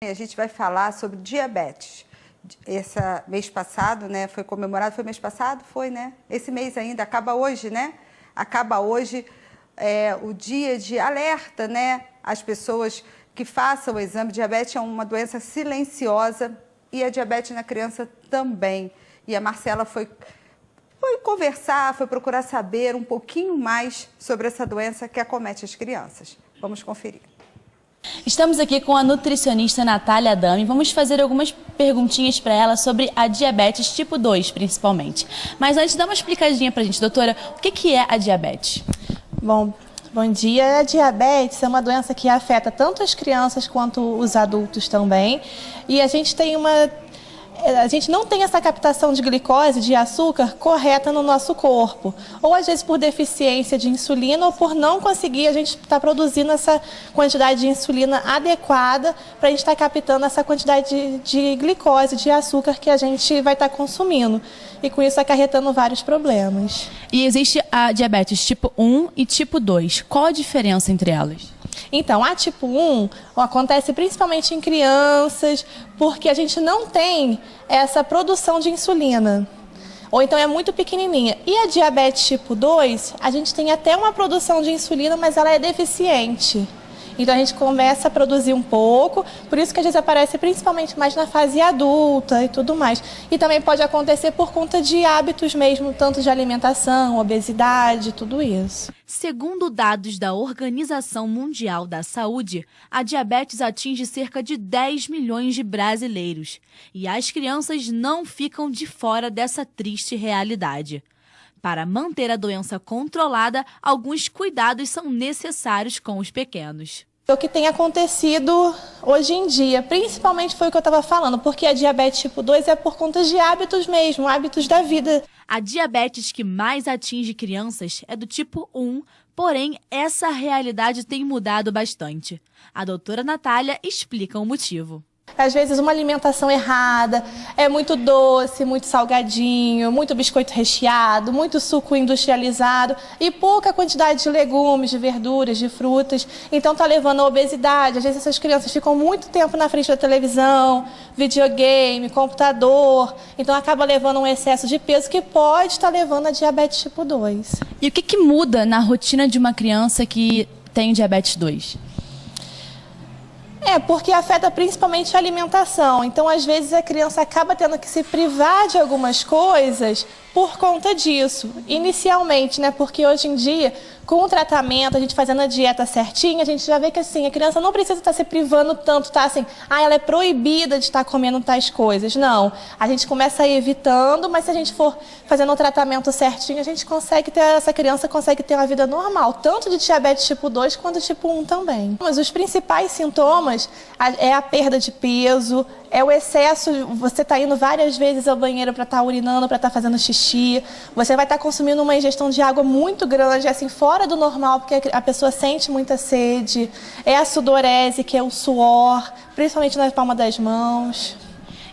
A gente vai falar sobre diabetes. Esse mês passado, né, foi comemorado, foi mês passado? Foi, né? Esse mês ainda, acaba hoje, né? Acaba hoje o dia de alerta, né? As pessoas que façam o exame. Diabetes é uma doença silenciosa e a diabetes na criança também. E a Marcela foi conversar, foi procurar saber um pouquinho mais sobre essa doença que acomete as crianças. Vamos conferir. Estamos aqui com a nutricionista Natália Adami. Vamos fazer algumas perguntinhas para ela sobre a diabetes tipo 2, principalmente. Mas antes, dá uma explicadinha para a gente, doutora, o que é a diabetes? Bom dia. A diabetes é uma doença que afeta tanto as crianças quanto os adultos também. E a gente não tem essa captação de glicose, de açúcar, correta no nosso corpo. Ou às vezes por deficiência de insulina ou por não conseguir a gente estar produzindo essa quantidade de insulina adequada para a gente estar captando essa quantidade de glicose, de açúcar que a gente vai estar consumindo. E com isso acarretando vários problemas. E existe a diabetes tipo 1 e tipo 2. Qual a diferença entre elas? Então, a tipo 1 acontece principalmente em crianças, porque a gente não tem essa produção de insulina. Ou então é muito pequenininha. E a diabetes tipo 2, a gente tem até uma produção de insulina, mas ela é deficiente. Então a gente começa a produzir um pouco, por isso que às vezes aparece principalmente mais na fase adulta e tudo mais. E também pode acontecer por conta de hábitos mesmo, tanto de alimentação, obesidade, tudo isso. Segundo dados da Organização Mundial da Saúde, a diabetes atinge cerca de 10 milhões de brasileiros. E as crianças não ficam de fora dessa triste realidade. Para manter a doença controlada, alguns cuidados são necessários com os pequenos. O que tem acontecido hoje em dia, principalmente foi o que eu estava falando, porque a diabetes tipo 2 é por conta de hábitos mesmo, hábitos da vida. A diabetes que mais atinge crianças é do tipo 1, porém essa realidade tem mudado bastante. A doutora Natália explica o motivo. Às vezes uma alimentação errada, é muito doce, muito salgadinho, muito biscoito recheado, muito suco industrializado e pouca quantidade de legumes, de verduras, de frutas. Então está levando à obesidade. Às vezes essas crianças ficam muito tempo na frente da televisão, videogame, computador. Então acaba levando um excesso de peso que pode estar levando a diabetes tipo 2. E o que muda na rotina de uma criança que tem diabetes 2? Porque afeta principalmente a alimentação. Então, às vezes, a criança acaba tendo que se privar de algumas coisas por conta disso. Inicialmente, né? Porque hoje em dia, com o tratamento, a gente fazendo a dieta certinha, a gente já vê que assim, a criança não precisa estar se privando tanto, tá assim, ela é proibida de estar comendo tais coisas. Não, a gente começa a ir evitando, mas se a gente for fazendo o tratamento certinho, a gente consegue ter, essa criança consegue ter uma vida normal, tanto de diabetes tipo 2 quanto tipo 1 também. Mas os principais sintomas é a perda de peso, é o excesso, você está indo várias vezes ao banheiro para estar urinando, para estar fazendo xixi, você vai estar consumindo uma ingestão de água muito grande, assim, fora do normal, porque a pessoa sente muita sede, é a sudorese, que é o suor, principalmente na palma das mãos.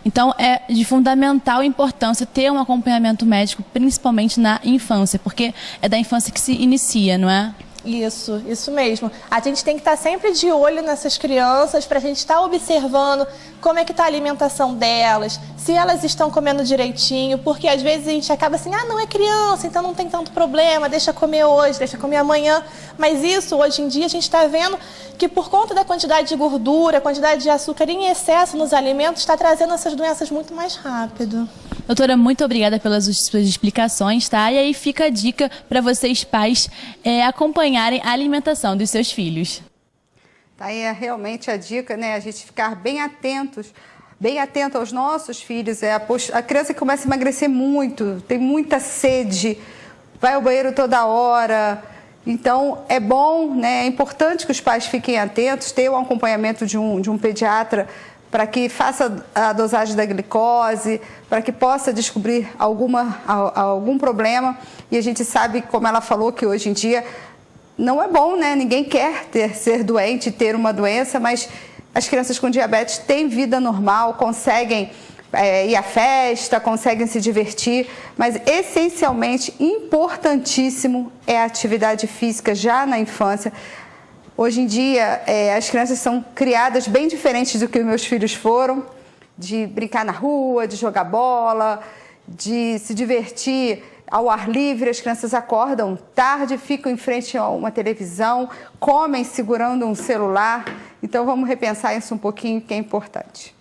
Então, é de fundamental importância ter um acompanhamento médico, principalmente na infância, porque é da infância que se inicia, não é? Isso mesmo. A gente tem que estar sempre de olho nessas crianças para a gente estar observando como é que está a alimentação delas, se elas estão comendo direitinho, porque às vezes a gente acaba assim, não é criança, então não tem tanto problema, deixa comer hoje, deixa comer amanhã. Mas isso, hoje em dia, a gente está vendo que por conta da quantidade de gordura, quantidade de açúcar em excesso nos alimentos, está trazendo essas doenças muito mais rápido. Doutora, muito obrigada pelas suas explicações, tá? E aí fica a dica para vocês pais acompanharem a alimentação dos seus filhos. Tá aí realmente a dica, né? A gente ficar bem atento aos nossos filhos. A criança que começa a emagrecer muito, tem muita sede, vai ao banheiro toda hora. Então, é bom, né? É importante que os pais fiquem atentos, ter um acompanhamento de um pediatra para que faça a dosagem da glicose, para que possa descobrir algum problema. E a gente sabe, como ela falou, que hoje em dia não é bom, né? Ninguém quer ser doente, ter uma doença, mas as crianças com diabetes têm vida normal, conseguem ir à festa, conseguem se divertir, mas essencialmente importantíssimo é a atividade física já na infância. Hoje em dia, as crianças são criadas bem diferentes do que os meus filhos foram, de brincar na rua, de jogar bola, de se divertir ao ar livre. As crianças acordam tarde, ficam em frente a uma televisão, comem segurando um celular. Então vamos repensar isso um pouquinho, que é importante.